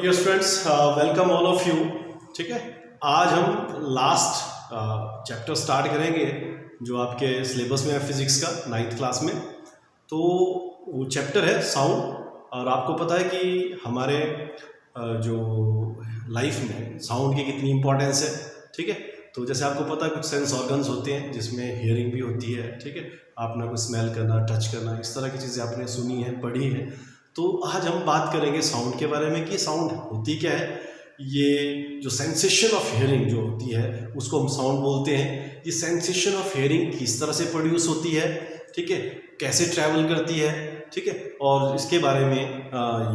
Dear students, welcome all of you. ठीक है, आज हम लास्ट चैप्टर स्टार्ट करेंगे जो आपके सिलेबस में है फिजिक्स का 9th क्लास में। तो वो चैप्टर है साउंड। और आपको पता है कि हमारे जो लाइफ में साउंड की कितनी इम्पोर्टेंस है। ठीक है, तो जैसे आपको पता है कुछ सेंस ऑर्गन्स होते हैं जिसमें हियरिंग भी होती है। ठीक है, आपने कुछ स्मेल करना, टच करना, इस तरह की चीज़ें आपने सुनी है, पढ़ी है। तो आज हम बात करेंगे साउंड के बारे में कि साउंड होती क्या है। ये जो सेंसेशन ऑफ हियरिंग जो होती है उसको हम साउंड बोलते हैं। ये सेंसेशन ऑफ हियरिंग किस तरह से प्रोड्यूस होती है, ठीक है, कैसे ट्रैवल करती है, ठीक है, और इसके बारे में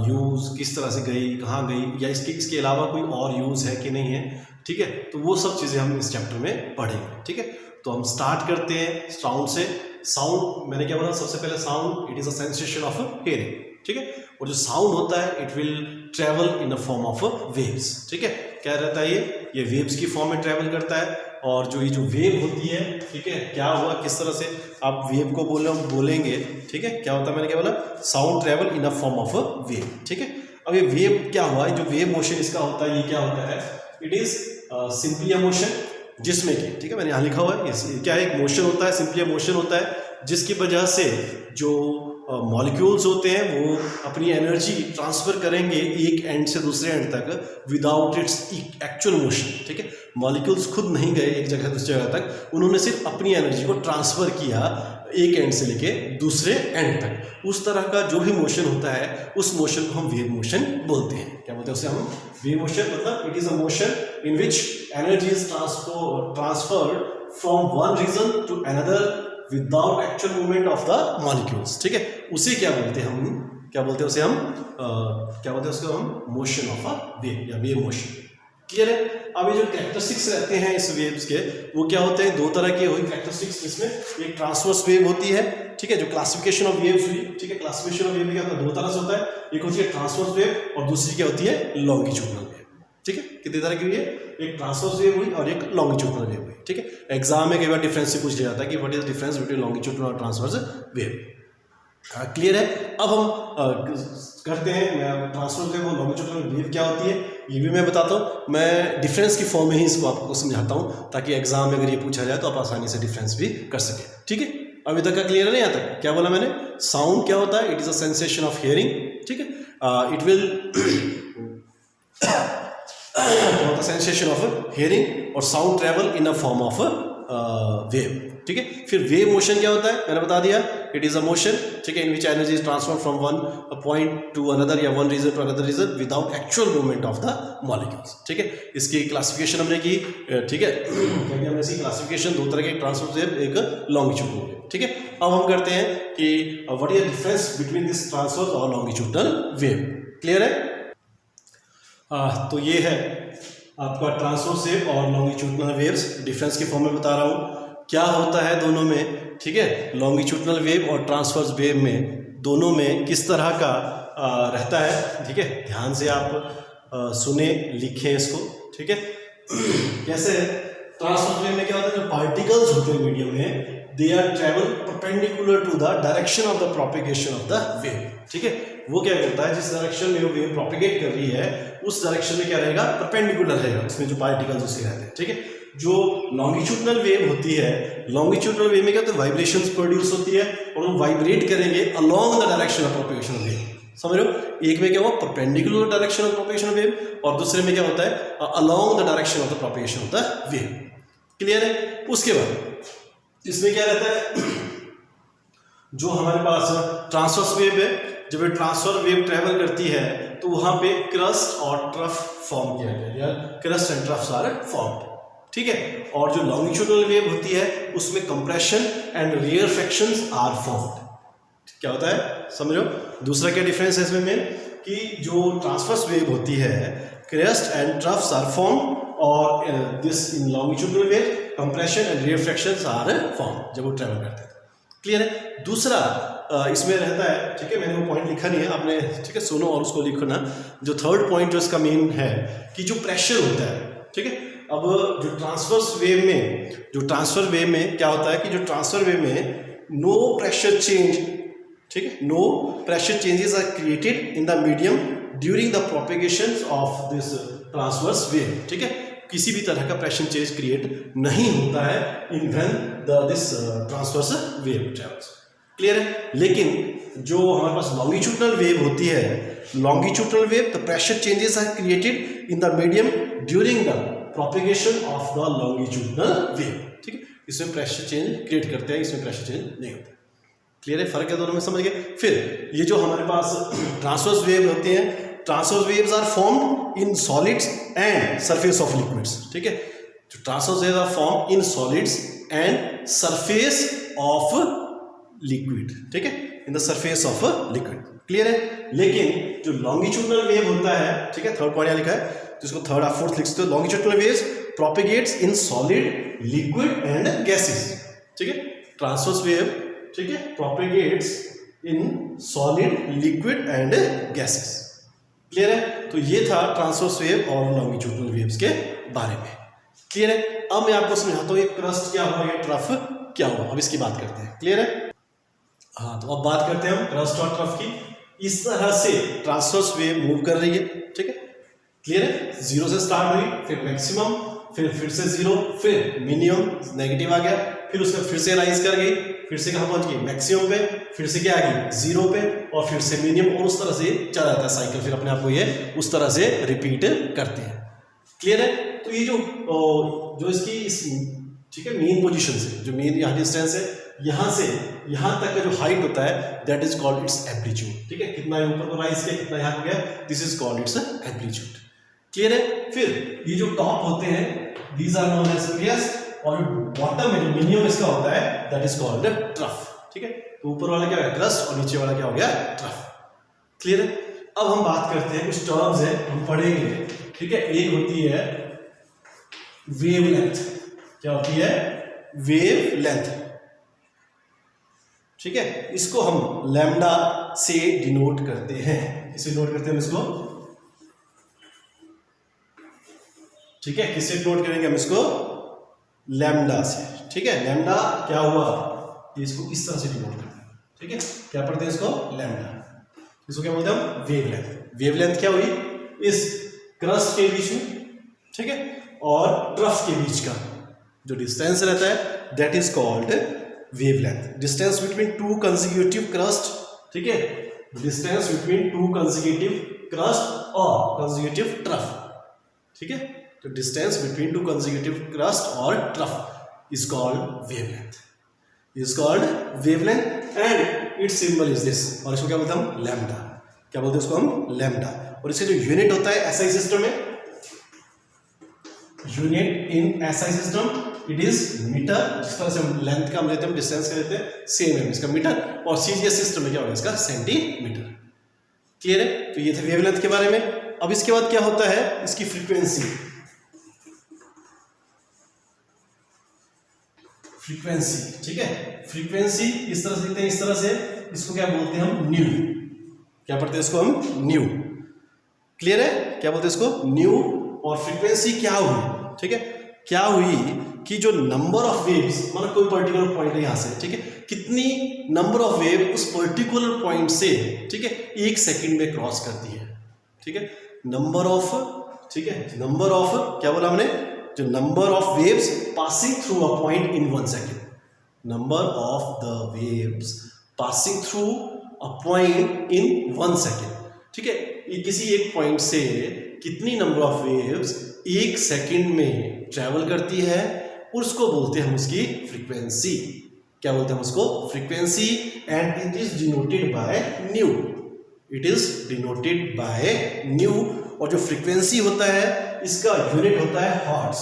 यूज़ किस तरह से गई, कहाँ गई, या इसके अलावा कोई और यूज़ है कि नहीं है। ठीक है, तो वो सब चीज़ें हम इस चैप्टर में पढ़ेंगे। ठीक है, तो हम स्टार्ट करते हैं साउंड से। साउंड मैंने क्या बोला, सबसे पहले sound it is a sensation of hearing. ठीक है, और जो साउंड होता है it will travel in a form of waves. ठीक है, क्या रहता है ये वेव्स की फॉर्म में ट्रेवल करता है। और जो ये जो वेव होती है, ठीक है, क्या हुआ, किस तरह से आप वेव को बोलेंगे। ठीक है, क्या होता है, मैंने क्या बोला, sound travel in a form of wave. ठीक है, अब ये वेव क्या हुआ, जो वेव मोशन इसका होता है, ये क्या होता है, it is simply a motion जिसमें कि, ठीक है, मैंने यहाँ लिखा हुआ है, ये क्या है, एक मोशन होता है, सिंपली अ मोशन होता है जिसकी वजह से जो मॉलिक्यूल्स होते हैं वो अपनी एनर्जी ट्रांसफर करेंगे एक एंड से दूसरे एंड तक विदाउट इट्स एक्चुअल मोशन। ठीक है, मॉलिक्यूल्स खुद नहीं गए एक जगह दूसरी जगह तक, उन्होंने सिर्फ अपनी एनर्जी को ट्रांसफर किया एक एंड से लेके दूसरे एंड तक। उस तरह का जो भी मोशन होता है उस मोशन को हम वेव मोशन बोलते हैं। क्या बोलते हैं उसे हम, वेव मोशन। मतलब it is a motion in which energy is transferred from one region to another without actual movement of the molecules. ठीक है, उसे क्या बोलते हैं हम, क्या बोलते हैं उसे हम क्या बोलते हैं उसको हम, मोशन ऑफ अ वेव या वेव मोशन। क्लियर है। अब ये जो कैरेक्टरिस्टिक्स रहते हैं इस वेव्स के, वो क्या होते हैं, दो तरह के हुई कैरेक्टरिस्टिक्स इसमें। एक ट्रांसवर्स वेव होती है, ठीक है, जो क्लासिफिकेशन ऑफ वेव्स हुई। ठीक है, क्लासिफिकेशन ऑफ वेव क्या होता है, दो तरह से होता है, एक होती है ट्रांसवर्स वेव और दूसरी क्या होती है, लॉन्गिट्यूडनल वेव। ठीक है, कितनी तरह की हुई है, एक ट्रांसवर्स वेव हुई और एक लॉन्गिट्यूडनल वेव हुई। ठीक है, एग्जाम में कई बार डिफरेंस से पूछ लिया जाता है कि what is difference between longitudinal और ट्रांसवर्स वेव। क्लियर है। अब हम करते हैं ट्रांसवर्स वेव और लॉन्गिट्यूडनल वेव क्या होती है ये भी मैं बताता हूँ। मैं डिफरेंस की फॉर्म में ही इसको आपको समझाता हूँ ताकि एग्जाम में अगर ये पूछा जाए तो आप आसानी से डिफरेंस भी कर सके। ठीक है, अभी तक का क्लियर है नहीं आता, क्या बोला मैंने, साउंड क्या होता है, it is a sensation of hearing. ठीक है, it will sensation of hearing और sound travel in a form of wave. ठीक है, फिर वेव मोशन क्या होता है, मैंने बता दिया, इट इज अ मोशन, ठीक है, in which energy is transfer from one point to another या one region to another region without actual movement of the molecules. ठीक है, इसकी क्लासिफिकेशन हमने की। ठीक है, क्या हमने इसकी क्लासिफिकेशन, दो तरह के ट्रांसवर्स वेव, एक लॉन्गिट्यूडनल वेव। ठीक है, अब हम करते हैं कि what is the difference between this transverse और लॉन्गिट्यूडनल वेव। क्लियर है। तो ये है आपका ट्रांसवर्स वेव और लॉन्गिट्यूडनल वेव्स। डिफरेंस के फॉर्म में बता रहा हूँ क्या होता है दोनों में। ठीक है, लॉन्गिट्यूडनल वेव और ट्रांसवर्स वेव में दोनों में किस तरह का रहता है। ठीक है, ध्यान से आप सुने, लिखें इसको। ठीक है, कैसे ट्रांसवर्स वेव में क्या होता है, जो पार्टिकल्स होते हैं मीडियम में, they are travel perpendicular to the direction of the propagation of the wave. ठीक है, वो क्या करता है, जिस डायरेक्शन में वो वेव प्रोपिगेट कर रही है उस डायरेक्शन में क्या रहेगा, परपेंडिकुलर रहेगा, उसमें जो पार्टिकल्स उसके रहते हैं। ठीक है, जो लॉन्गिट्यूडनल वेव होती है, लॉन्गिट्यूडनल वेव में क्या होता है, वाइब्रेशंस प्रोड्यूस होती है और वो वाइब्रेट करेंगे along the direction of propagation of wave. समझ रहे हो, एक में क्या हुआ, perpendicular direction of propagation of wave, और दूसरे में क्या होता है, along the direction of the propagation of the wave. Clear है। उसके बाद इसमें क्या रहता है, जो हमारे पास ट्रांसवर्स वेव है, जब ये ट्रांसफर वेव ट्रेवल करती है तो वहां पे क्रस्ट और ट्रफ फॉर्म किया गया, crest and troughs are formed. ठीक है, और जो लॉन्गिट्यूडनल वेव होती है उसमें compression and rarefactions are formed. क्या होता है, समझो। दूसरा क्या डिफरेंस है इसमें में, कि जो ट्रांसवर्स वेव होती है, crest and troughs are formed, और this in longitudinal wave compression and rarefactions are formed जब वो ट्रेवल करते हैं। क्लियर है। दूसरा इसमें रहता है, ठीक है, मैंने वो पॉइंट लिखा नहीं है आपने, ठीक है, सुनो और उसको लिखो ना। जो थर्ड पॉइंट जो इसका मेन है कि जो प्रेशर होता है, ठीक है, अब जो ट्रांसवर्स वेव में, जो ट्रांसफर वेव में क्या होता है कि जो ट्रांसफर वेव में नो प्रेशर चेंज, ठीक है, no pressure changes are created in the medium during the propagation of this transverse wave, ठीक है। किसी भी तरह का प्रेशर चेंज क्रिएट नहीं होता है in when this transverse wave travels, clear है। लेकिन जो हमारे पास लॉन्गिट्यूडनल वेव होती है, longitudinal wave, the pressure changes are created in the medium during the propagation of the longitudinal wave, ठीक है। इसमें प्रेशर चेंज क्रिएट करते हैं, इसमें प्रेशर चेंज नहीं होता, क्लियर है। फर्क है दोनों में, समझ गए। फिर ये जो हमारे पास ट्रांसवर्स वेव होते हैं, transverse waves are formed in solids and surface of liquids, ठीक है। जो transverse waves are formed in solids and surface of liquid, ठीक है, in the surface of liquid, clear है। लेकिन जो लॉन्गिट्यूडनल वेव होता है, ठीक है, थर्ड पॉइंट यहाँ लिखा है, जिसको थर्ड और फोर्थ लिख सकते हो, longitudinal waves propagates in solid, liquid and gases, ठीक है। ट्रांसवर्स वेव, ठीक है, propagates in solid, liquid and gases, clear है। तो ये था ट्रांसवर्स वेव और लॉन्गिट्यूडनल वेव्स के बारे में, क्लियर है। अब मैं आपको समझाता हूँ ये क्रस्ट क्या हुआ, ये ट्रफ क्या हुआ, अब इसकी बात करते हैं, क्लियर है। हाँ, तो अब बात करते हैं हम क्रस्ट और ट्रफ की। इस तरह से ट्रांसवर्स वेव मूव कर रही है, ठीक है, क्लियर है। जीरो से स्टार्ट हुई, फिर मैक्सिमम, फिर से जीरो, फिर मिनिमम, नेगेटिव आ गया, फिर उसके फिर से राइज कर गई, फिर से कहाँ पहुंच गई, मैक्सिमम पे, फिर से क्या आ गई, जीरो पे, और फिर से मिनिमम, और उस तरह से चला जाता है साइकिल, फिर अपने आप को ये उस तरह से रिपीट करते हैं, क्लियर है। तो ये जो इसकी इस, ठीक है, मेन पोजीशन से, जो मेन यहाँ डिस्टेंस है, यहाँ से यहाँ तक का जो हाइट होता है, that is called its amplitude, ठीक है। कितना ऊपर को राइज किया, कितना यहाँ हो गया, this is called its amplitude, clear है। फिर ये जो टॉप होते हैं, these are known as players, और बॉटम में जो मिनिमम इसका होता है, दैट इज कॉल्ड ट्रफ, ठीक है। तो ऊपर वाला क्या है, क्रस्ट, और नीचे वाला क्या हो गया, ट्रफ, क्लियर है। अब हम बात करते हैं, कुछ टर्म्स है हम पढ़ेंगे, ठीक है। एक होती है वेवलेंथ, क्या होती है, वेवलेंथ, ठीक है। इसको हम लैम्डा से डिनोट करते हैं, किसे डिनोट करते हैं हम इसको, ठीक है, किससे डिनोट करेंगे हम इसको, लैम्डा से, ठीक है। लैम्डा क्या हुआ, इसको इस तरह से डिनोट करते हैं, ठीक है। क्या पढ़ते हैं इसको, लैम्डा, इसको क्या बोलते हैं हम, वेवलेंथ। वेवलेंथ क्या हुई, इस क्रस्ट के बीच में, ठीक है, और ट्रफ के बीच का जो डिस्टेंस रहता है, that is called wavelength. Distance between two consecutive crust, ठीक है, distance between two consecutive crust और कंसेक्यूटिव ट्रफ, ठीक है। तो distance between two consecutive crust और trough is called wavelength, is called wavelength, and its symbol is this, और इसको क्या बोलते हैं हम, लैम्डा, क्या बोलते हैं इसको हम, लैम्डा। और इसका जो यूनिट होता है एसआई सिस्टम में, unit in SI system, it is metre. जिस तरह से हम लेंथ का हम लेते हैं, डिस्टेंस का लेते हैं, सेम है इसका मीटर, और सीजीएस सिस्टम में क्या होगा इसका, सेंटीमीटर, क्लियर है। तो ये थे वेवलेंथ के बारे में। अब इसके बाद क्या होता है, इसकी फ्रीक्वेंसी, फ्रीक्वेंसी, ठीक है। फ्रीक्वेंसी इस तरह से लिखते हैं, इस तरह से, इसको क्या बोलते हैं हम, न्यू, क्या पढ़ते हैं इसको हम, न्यू, क्लियर है, क्या बोलते हैं इसको, न्यू। और फ्रीक्वेंसी क्या हुई, ठीक है, क्या हुई कि जो नंबर ऑफ वेव्स, मतलब कोई पर्टिकुलर पॉइंट है यहाँ से, ठीक है, कितनी नंबर ऑफ वेव उस पर्टिकुलर पॉइंट से, ठीक है, एक सेकंड में क्रॉस करती है, ठीक है, नंबर ऑफ, ठीक है, नंबर ऑफ, क्या बोला हमने, जो number of waves passing through a point in 1 second, number of the waves passing through a point in 1 second, ठीक है। किसी एक पॉइंट से कितनी नंबर ऑफ वेव्स एक सेकंड में ट्रेवल करती है, उसको बोलते हैं हम उसकी फ्रीक्वेंसी, क्या बोलते हैं हम उसको, frequency, and it is denoted by new, it is denoted by new. और जो फ्रीक्वेंसी होता है, इसका यूनिट होता है हर्ट्ज,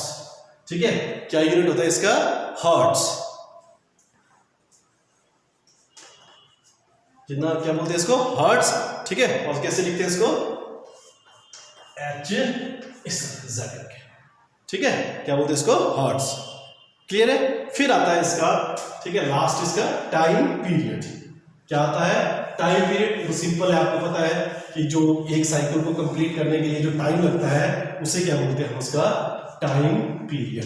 ठीक है, क्या यूनिट होता है इसका, हर्ट्ज, जितना क्या बोलते हैं इसको, हर्ट्ज, ठीक है। और कैसे लिखते हैं इसको, एच इस करके, ठीक है, क्या बोलते हैं इसको, हर्ट्ज, क्लियर है। फिर आता है इसका, ठीक है, लास्ट इसका टाइम पीरियड, क्या आता है, टाइम पीरियड। सिंपल है, आपको पता है कि जो एक साइकिल को कंप्लीट करने के लिए जो टाइम लगता है, उसे क्या बोलते हैं, उसका टाइम पीरियड,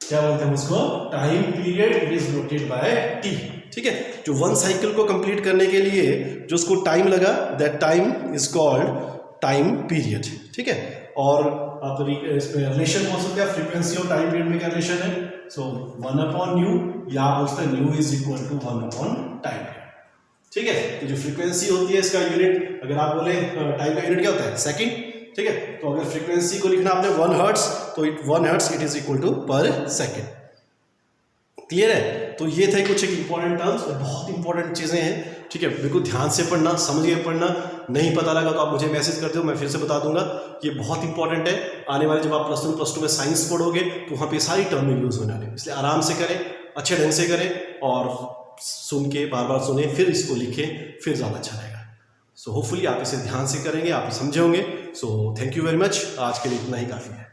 क्या बोलते हैं उसको, time period, it is noted bye T, ठीक है। जो 1 साइकिल को कंप्लीट करने के लिए जो उसको टाइम लगा, that time is called time period, ठीक है। और आप इसमें रिलेशन बोल सकते हैं, फ्रीक्वेंसी और टाइम पीरियड में क्या रिलेशन है, सो 1/न्यू, या आप बोलते हैं nu is equal to time period, ठीक है। तो जो फ्रीक्वेंसी होती है इसका यूनिट, अगर आप बोले टाइम का यूनिट क्या होता है, सेकंड, ठीक है। तो अगर फ्रीक्वेंसी को लिखना आपने 1 हर्ट्ज, तो 1 hertz it is equal to per second, clear है। तो ये थे कुछ एक इंपॉर्टेंट टर्म्स, बहुत इंपॉर्टेंट चीजें हैं, ठीक है। बिल्कुल ध्यान से पढ़ना, समझ के पढ़ना, नहीं पता लगा तो आप मुझे मैसेज कर दो, मैं फिर से बता दूंगा। ये बहुत इंपॉर्टेंट है, आने वाले जब आप +1 +2 में साइंस पढ़ोगे तो वहाँ पे सारी टर्म यूज होने वाले, इसलिए आराम से करें, अच्छे ढंग से करें, और सुन के बार बार सुने, फिर इसको लिखें, फिर ज़्यादा अच्छा रहेगा। सो होपफुली आप इसे ध्यान से करेंगे, आप समझे होंगे। So thank you very much, आज के लिए इतना ही काफ़ी है।